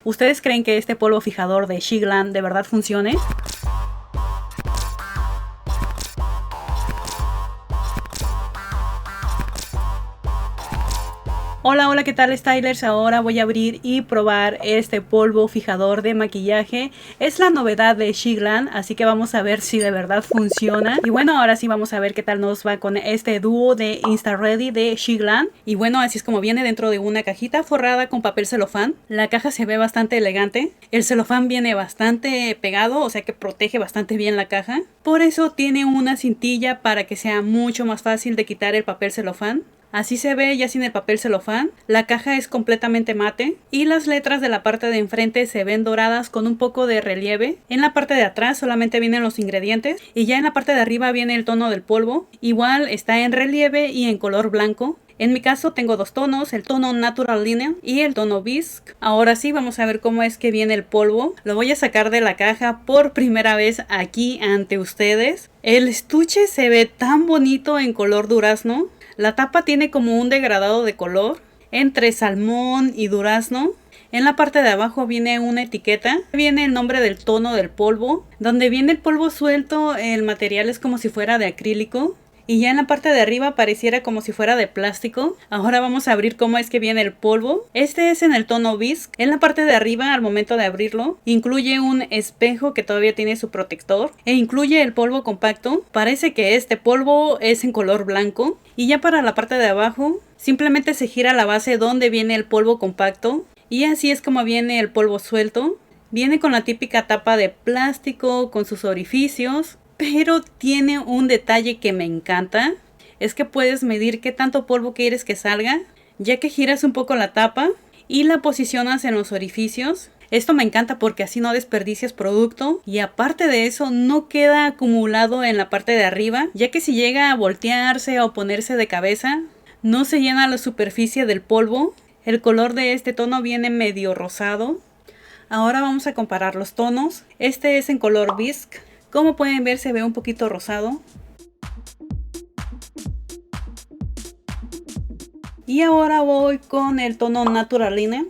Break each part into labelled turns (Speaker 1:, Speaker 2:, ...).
Speaker 1: ¿Ustedes creen que este polvo fijador de SheGlam de verdad funcione? Hola, hola, ¿qué tal, stylers? Ahora voy a abrir y probar este polvo fijador de maquillaje. Es la novedad de SheGlam, así que vamos a ver si de verdad funciona. Y bueno, ahora sí vamos a ver qué tal nos va con este dúo de Insta Ready de SheGlam. Y bueno, así es como viene dentro de una cajita forrada con papel celofán. La caja se ve bastante elegante. El celofán viene bastante pegado, o sea que protege bastante bien la caja. Por eso tiene una cintilla para que sea mucho más fácil de quitar el papel celofán. Así se ve ya sin el papel celofán. La caja es completamente mate y las letras de la parte de enfrente se ven doradas con un poco de relieve. En la parte de atrás solamente vienen los ingredientes y ya en la parte de arriba viene el tono del polvo. Igual está en relieve y en color blanco. En mi caso tengo dos tonos, el tono Natural Linen y el tono Bisque. Ahora sí vamos a ver cómo es que viene el polvo. Lo voy a sacar de la caja por primera vez aquí ante ustedes. El estuche se ve tan bonito en color durazno. La tapa tiene como un degradado de color entre salmón y durazno. En la parte de abajo viene una etiqueta, viene el nombre del tono del polvo. Donde viene el polvo suelto, el material es como si fuera de acrílico. Y ya en la parte de arriba pareciera como si fuera de plástico. Ahora vamos a abrir cómo es que viene el polvo. Este es en el tono Bisque. En la parte de arriba, al momento de abrirlo, incluye un espejo que todavía tiene su protector. E incluye el polvo compacto. Parece que este polvo es en color blanco. Y ya para la parte de abajo, simplemente se gira la base donde viene el polvo compacto. Y así es como viene el polvo suelto. Viene con la típica tapa de plástico, con sus orificios. Pero tiene un detalle que me encanta, es que puedes medir qué tanto polvo quieres que salga, ya que giras un poco la tapa y la posicionas en los orificios. Esto me encanta porque así no desperdicias producto y aparte de eso no queda acumulado en la parte de arriba, ya que si llega a voltearse o ponerse de cabeza, no se llena la superficie del polvo. El color de este tono viene medio rosado. Ahora vamos a comparar los tonos. Este es en color Bisque. Como pueden ver, se ve un poquito rosado. Y ahora voy con el tono Natural Linen.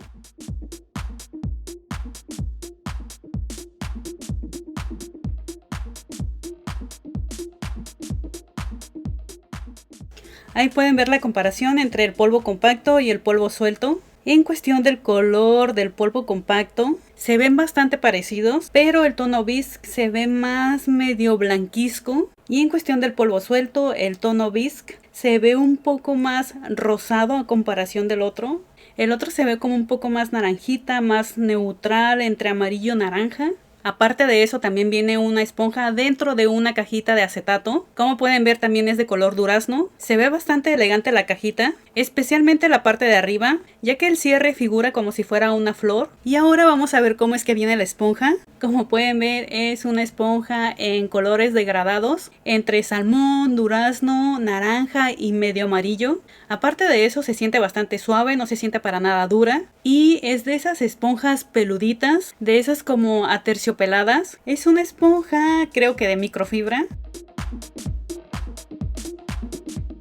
Speaker 1: Ahí pueden ver la comparación entre el polvo compacto y el polvo suelto. En cuestión del color del polvo compacto, se ven bastante parecidos, pero el tono Bisque se ve más medio blanquizco. Y en cuestión del polvo suelto, el tono Bisque se ve un poco más rosado a comparación del otro. El otro se ve como un poco más naranjita, más neutral entre amarillo y naranja. Aparte de eso también viene una esponja dentro de una cajita de acetato. Como pueden ver también es de color durazno. Se ve bastante elegante la cajita, especialmente la parte de arriba, ya que el cierre figura como si fuera una flor. Y ahora vamos a ver cómo es que viene la esponja. Como pueden ver es una esponja en colores degradados entre salmón, durazno, naranja y medio amarillo. Aparte de eso se siente bastante suave, no se siente para nada dura. Y es de esas esponjas peluditas, de esas como aterciopeladas. Es una esponja creo que de microfibra.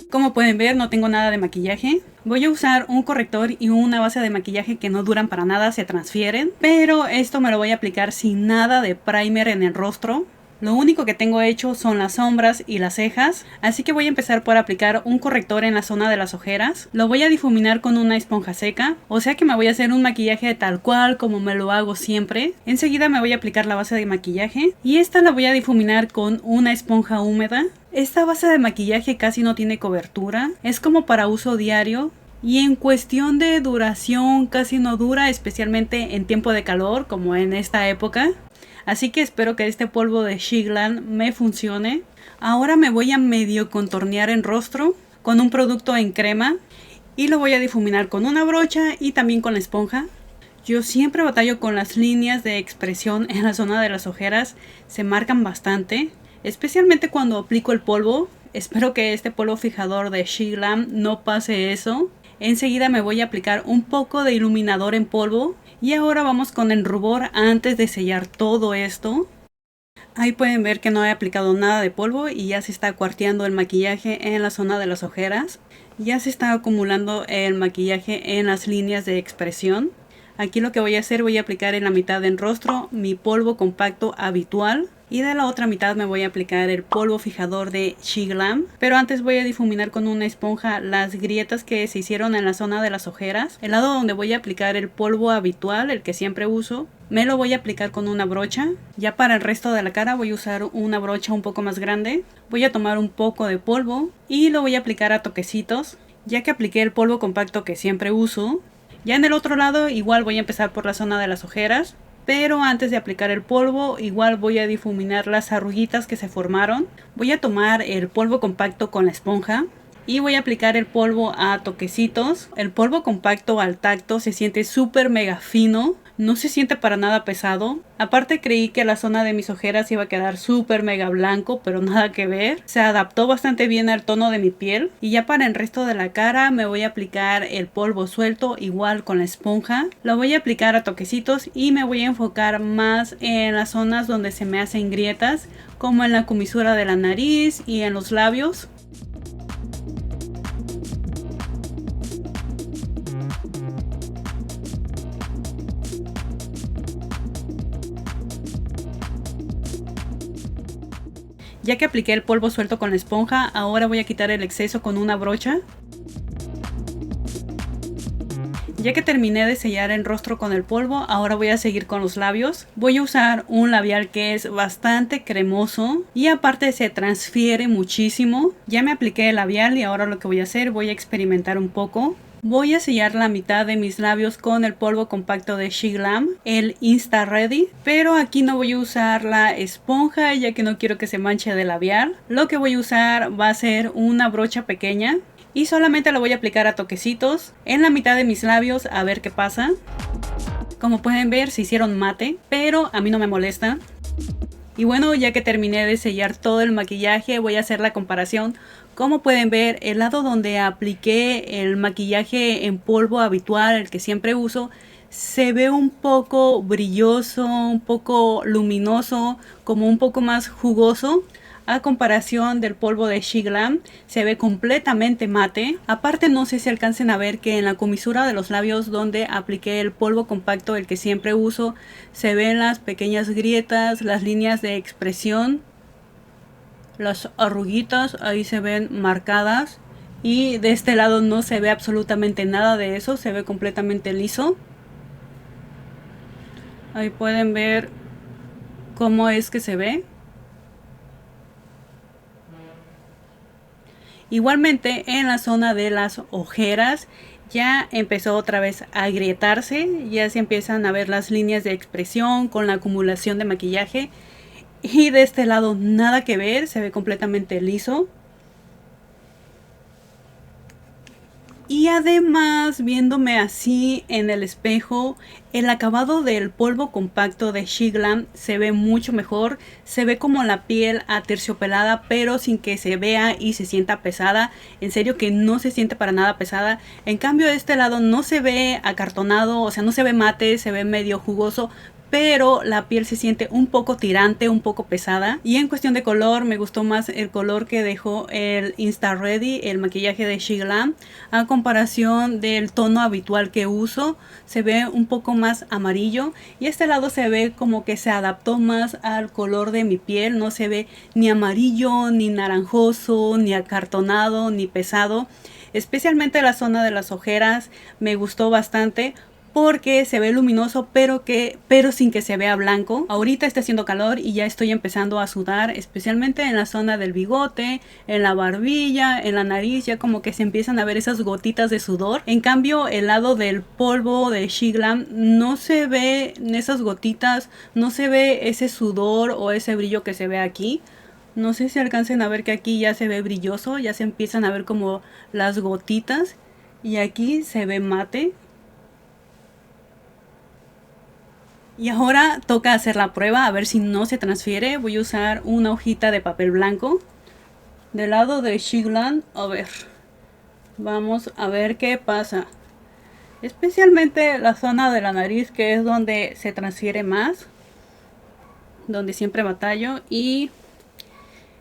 Speaker 1: Como pueden ver no tengo nada de maquillaje. Voy a usar un corrector y una base de maquillaje que no duran para nada, se transfieren. Pero esto me lo voy a aplicar sin nada de primer en el rostro. Lo único que tengo hecho son las sombras y las cejas, así que voy a empezar por aplicar un corrector en la zona de las ojeras. Lo voy a difuminar con una esponja seca, o sea que me voy a hacer un maquillaje tal cual como me lo hago siempre. Enseguida me voy a aplicar la base de maquillaje y esta la voy a difuminar con una esponja húmeda. Esta base de maquillaje casi no tiene cobertura, es como para uso diario. Y en cuestión de duración casi no dura, especialmente en tiempo de calor como en esta época. Así que espero que este polvo de SheGlam me funcione. Ahora me voy a medio contornear en rostro con un producto en crema. Y lo voy a difuminar con una brocha y también con la esponja. Yo siempre batallo con las líneas de expresión en la zona de las ojeras. Se marcan bastante, especialmente cuando aplico el polvo. Espero que este polvo fijador de SheGlam no pase eso. Enseguida me voy a aplicar un poco de iluminador en polvo. Y ahora vamos con el rubor antes de sellar todo esto. Ahí pueden ver que no he aplicado nada de polvo y ya se está cuarteando el maquillaje en la zona de las ojeras. Ya se está acumulando el maquillaje en las líneas de expresión. Aquí lo que voy a hacer, voy a aplicar en la mitad del rostro mi polvo compacto habitual. Y de la otra mitad me voy a aplicar el polvo fijador de SheGlam. Pero antes voy a difuminar con una esponja las grietas que se hicieron en la zona de las ojeras. El lado donde voy a aplicar el polvo habitual, el que siempre uso, me lo voy a aplicar con una brocha. Ya para el resto de la cara voy a usar una brocha un poco más grande. Voy a tomar un poco de polvo y lo voy a aplicar a toquecitos. Ya que apliqué el polvo compacto que siempre uso, ya en el otro lado igual voy a empezar por la zona de las ojeras. Pero antes de aplicar el polvo, igual voy a difuminar las arruguitas que se formaron. Voy a tomar el polvo compacto con la esponja y voy a aplicar el polvo a toquecitos. El polvo compacto al tacto se siente súper mega fino. No se siente para nada pesado. Aparte creí que la zona de mis ojeras iba a quedar súper mega blanco, pero nada que ver. Se adaptó bastante bien al tono de mi piel. Y ya para el resto de la cara me voy a aplicar el polvo suelto, igual con la esponja. Lo voy a aplicar a toquecitos y me voy a enfocar más en las zonas donde se me hacen grietas, como en la comisura de la nariz y en los labios. Ya que apliqué el polvo suelto con la esponja, ahora voy a quitar el exceso con una brocha. Ya que terminé de sellar el rostro con el polvo, ahora voy a seguir con los labios. Voy a usar un labial que es bastante cremoso y aparte se transfiere muchísimo. Ya me apliqué el labial y ahora lo que voy a hacer, voy a experimentar un poco. Voy a sellar la mitad de mis labios con el polvo compacto de SheGlam, el Insta Ready, pero aquí no voy a usar la esponja ya que no quiero que se manche de labial. Lo que voy a usar va a ser una brocha pequeña y solamente lo voy a aplicar a toquecitos en la mitad de mis labios a ver qué pasa. Como pueden ver, se hicieron mate, pero a mí no me molesta. Y bueno, ya que terminé de sellar todo el maquillaje, voy a hacer la comparación. Como pueden ver, el lado donde apliqué el maquillaje en polvo habitual, el que siempre uso, se ve un poco brilloso, un poco luminoso, como un poco más jugoso. A comparación del polvo de SheGlam, se ve completamente mate. Aparte no sé si alcancen a ver que en la comisura de los labios donde apliqué el polvo compacto, el que siempre uso, se ven las pequeñas grietas, las líneas de expresión, las arruguitas, ahí se ven marcadas. Y de este lado no se ve absolutamente nada de eso, se ve completamente liso. Ahí pueden ver cómo es que se ve. Igualmente en la zona de las ojeras ya empezó otra vez a agrietarse, ya se empiezan a ver las líneas de expresión con la acumulación de maquillaje. Y de este lado nada que ver, se ve completamente liso. Y además, viéndome así en el espejo, el acabado del polvo compacto de SheGlam se ve mucho mejor. Se ve como la piel aterciopelada, pero sin que se vea y se sienta pesada. En serio que no se siente para nada pesada. En cambio, de este lado no se ve acartonado, o sea, no se ve mate, se ve medio jugoso, pero la piel se siente un poco tirante, un poco pesada. Y en cuestión de color, me gustó más el color que dejó el Insta Ready, el maquillaje de SheGlam, a comparación del tono habitual que uso. Se ve un poco más amarillo y este lado se ve como que se adaptó más al color de mi piel. No se ve ni amarillo, ni naranjoso, ni acartonado, ni pesado. Especialmente la zona de las ojeras me gustó bastante, porque se ve luminoso pero sin que se vea blanco. Ahorita está haciendo calor y ya estoy empezando a sudar, especialmente en la zona del bigote, en la barbilla, en la nariz, ya como que se empiezan a ver esas gotitas de sudor. En cambio, el lado del polvo de SheGlam no se ve esas gotitas, no se ve ese sudor o ese brillo que se ve aquí. No sé si alcancen a ver que aquí ya se ve brilloso, ya se empiezan a ver como las gotitas y aquí se ve mate. Y ahora toca hacer la prueba a ver si no se transfiere. Voy a usar una hojita de papel blanco del lado de SheGlam. A ver, vamos a ver qué pasa. Especialmente la zona de la nariz, que es donde se transfiere más, donde siempre batallo. Y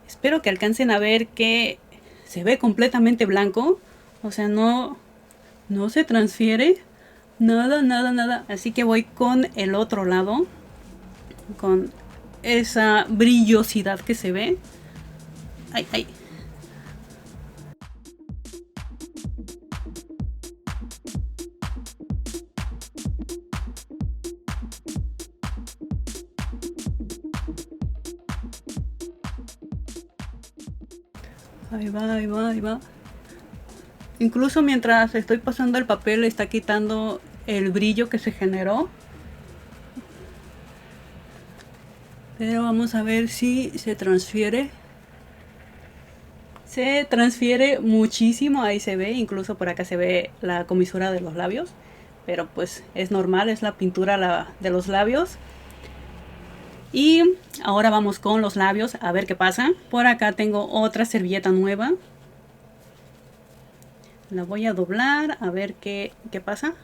Speaker 1: espero que alcancen a ver que se ve completamente blanco. O sea, no se transfiere. Nada, nada, nada. Así que voy con el otro lado. Con esa brillosidad que se ve. Ay, ay. Ahí va, ahí va, ahí va. Incluso mientras estoy pasando el papel está quitando el brillo que se generó. Pero vamos a ver si se transfiere. Se transfiere muchísimo, ahí se ve, incluso por acá se ve la comisura de los labios. Pero pues es normal, es la pintura de los labios. Y ahora vamos con los labios a ver qué pasa. Por acá tengo otra servilleta nueva. La voy a doblar a ver qué pasa.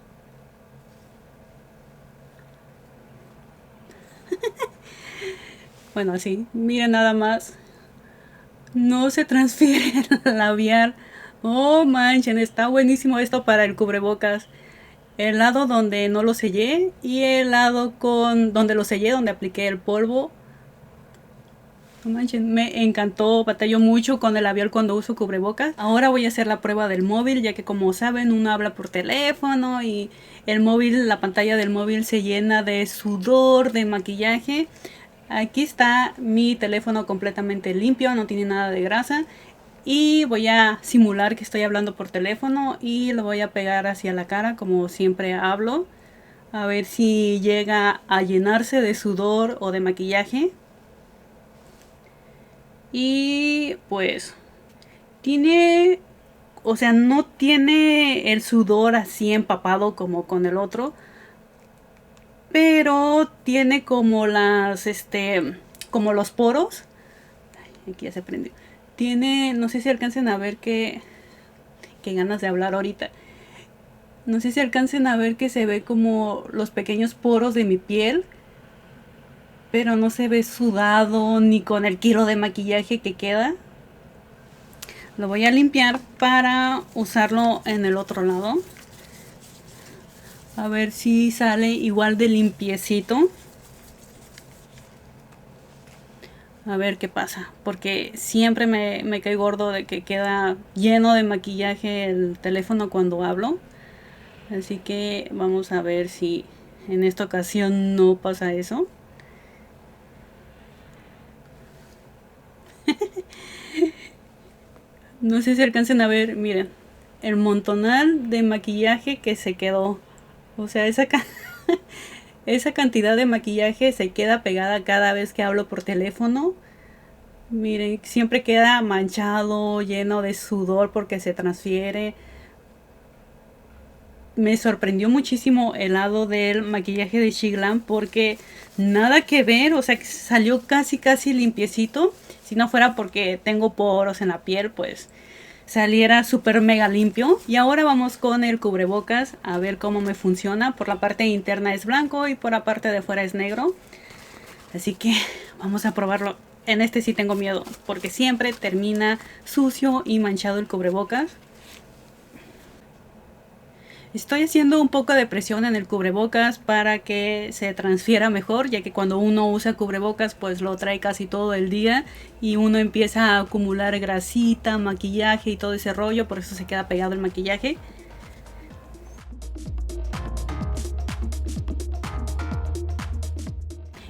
Speaker 1: Bueno, así, miren nada más. No se transfiere el labial. Oh, manchen, está buenísimo esto para el cubrebocas. El lado donde no lo sellé y el lado donde lo sellé, donde apliqué el polvo. No manchen, me encantó, batallo mucho con el labial cuando uso cubrebocas. Ahora voy a hacer la prueba del móvil, ya que como saben uno habla por teléfono y el móvil, la pantalla del móvil se llena de sudor, de maquillaje. Aquí está mi teléfono completamente limpio, no tiene nada de grasa. Y voy a simular que estoy hablando por teléfono y lo voy a pegar hacia la cara como siempre hablo. A ver si llega a llenarse de sudor o de maquillaje. Y pues tiene, o sea, no tiene el sudor así empapado como con el otro. Pero tiene como como los poros. Ay, aquí ya se prendió. Tiene, no sé si alcancen a ver qué ganas de hablar ahorita. No sé si alcancen a ver que se ve como los pequeños poros de mi piel. Pero no se ve sudado ni con el kilo de maquillaje que queda. Lo voy a limpiar para usarlo en el otro lado. A ver si sale igual de limpiecito. A ver qué pasa. Porque siempre me cae gordo de que queda lleno de maquillaje el teléfono cuando hablo. Así que vamos a ver si en esta ocasión no pasa eso. No sé si alcancen a ver, miren, el montonal de maquillaje que se quedó. O sea, esa cantidad de maquillaje se queda pegada cada vez que hablo por teléfono. Miren, siempre queda manchado, lleno de sudor porque se transfiere. Me sorprendió muchísimo el lado del maquillaje de Shiglan porque nada que ver, o sea, que salió casi limpiecito. Si no fuera porque tengo poros en la piel, pues saliera súper mega limpio. Y ahora vamos con el cubrebocas a ver cómo me funciona. Por la parte interna es blanco y por la parte de fuera es negro. Así que vamos a probarlo. En este sí tengo miedo porque siempre termina sucio y manchado el cubrebocas. Estoy haciendo un poco de presión en el cubrebocas para que se transfiera mejor, ya que cuando uno usa cubrebocas pues lo trae casi todo el día y uno empieza a acumular grasita, maquillaje y todo ese rollo, por eso se queda pegado el maquillaje.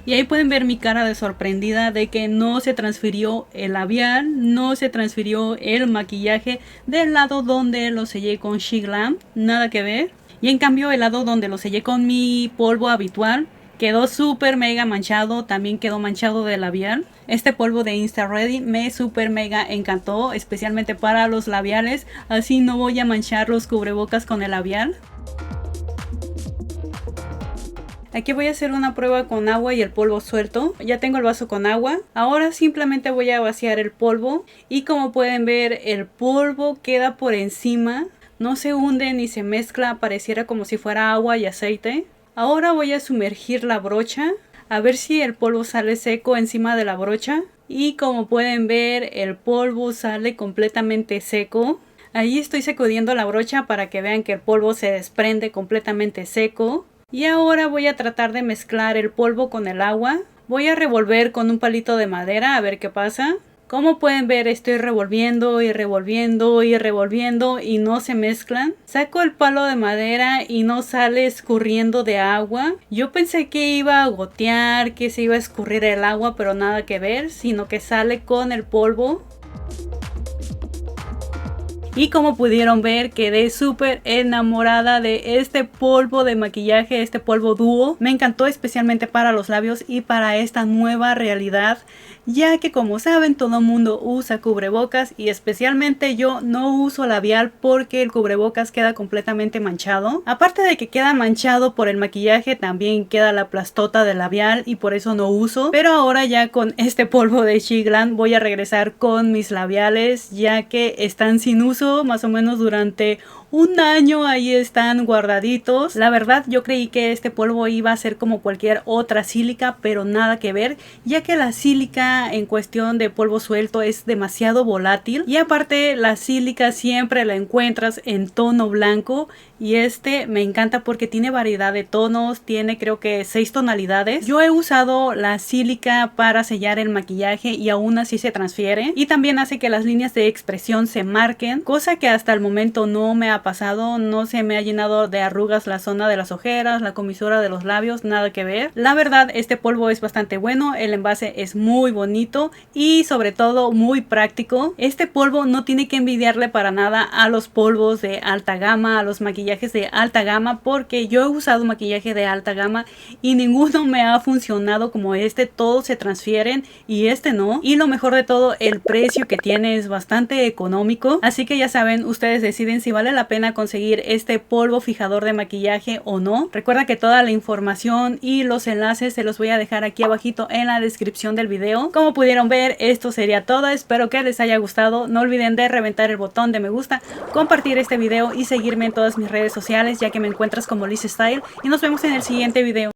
Speaker 1: Y ahí pueden ver mi cara de sorprendida de que no se transfirió el labial, no se transfirió el maquillaje del lado donde lo sellé con Shiglan, nada que ver. Y en cambio el lado donde lo sellé con mi polvo habitual quedó súper mega manchado, también quedó manchado de labial. Este polvo de Insta Ready me súper mega encantó, especialmente para los labiales, así no voy a manchar los cubrebocas con el labial. Aquí voy a hacer una prueba con agua y el polvo suelto. Ya tengo el vaso con agua. Ahora simplemente voy a vaciar el polvo. Y como pueden ver, el polvo queda por encima. No se hunde ni se mezcla. Pareciera como si fuera agua y aceite. Ahora voy a sumergir la brocha. A ver si el polvo sale seco encima de la brocha. Y como pueden ver, el polvo sale completamente seco. Ahí estoy sacudiendo la brocha para que vean que el polvo se desprende completamente seco. Y ahora voy a tratar de mezclar el polvo con el agua. Voy a revolver con un palito de madera a ver qué pasa. Como pueden ver, estoy revolviendo y revolviendo y revolviendo y no se mezclan. Saco el palo de madera y no sale escurriendo de agua. Yo pensé que iba a gotear, que se iba a escurrir el agua, pero nada que ver, sino que sale con el polvo. Y como pudieron ver, quedé súper enamorada de este polvo de maquillaje, este polvo dúo. Me encantó especialmente para los labios y para esta nueva realidad, ya que como saben todo el mundo usa cubrebocas y especialmente yo no uso labial porque el cubrebocas queda completamente manchado. Aparte de que queda manchado por el maquillaje, también queda la plastota del labial y por eso no uso. Pero ahora ya con este polvo de Shiglan voy a regresar con mis labiales, ya que están sin uso más o menos durante un año, ahí están guardaditos. La verdad yo creí que este polvo iba a ser como cualquier otra sílica, pero nada que ver, ya que la sílica en cuestión de polvo suelto es demasiado volátil y aparte la sílica siempre la encuentras en tono blanco y este me encanta porque tiene variedad de tonos, tiene creo que 6 tonalidades. Yo he usado la sílica para sellar el maquillaje y aún así se transfiere y también hace que las líneas de expresión se marquen, cosa que hasta el momento no me ha pasado, no se me ha llenado de arrugas la zona de las ojeras, la comisura de los labios, nada que ver. La verdad este polvo es bastante bueno, el envase es muy bonito y sobre todo muy práctico. Este polvo no tiene que envidiarle para nada a los polvos de alta gama, a los maquillajes de alta gama, porque yo he usado maquillaje de alta gama y ninguno me ha funcionado como este, todos se transfieren y este no. Y lo mejor de todo, el precio que tiene es bastante económico, así que ya saben, ustedes deciden si vale la pena conseguir este polvo fijador de maquillaje o no. Recuerda que toda la información y los enlaces se los voy a dejar aquí abajito en la descripción del video. Como pudieron ver, esto sería todo, espero que les haya gustado. No olviden de reventar el botón de me gusta, compartir este video y seguirme en todas mis redes sociales, ya que me encuentras como Liz Style, y nos vemos en el siguiente video.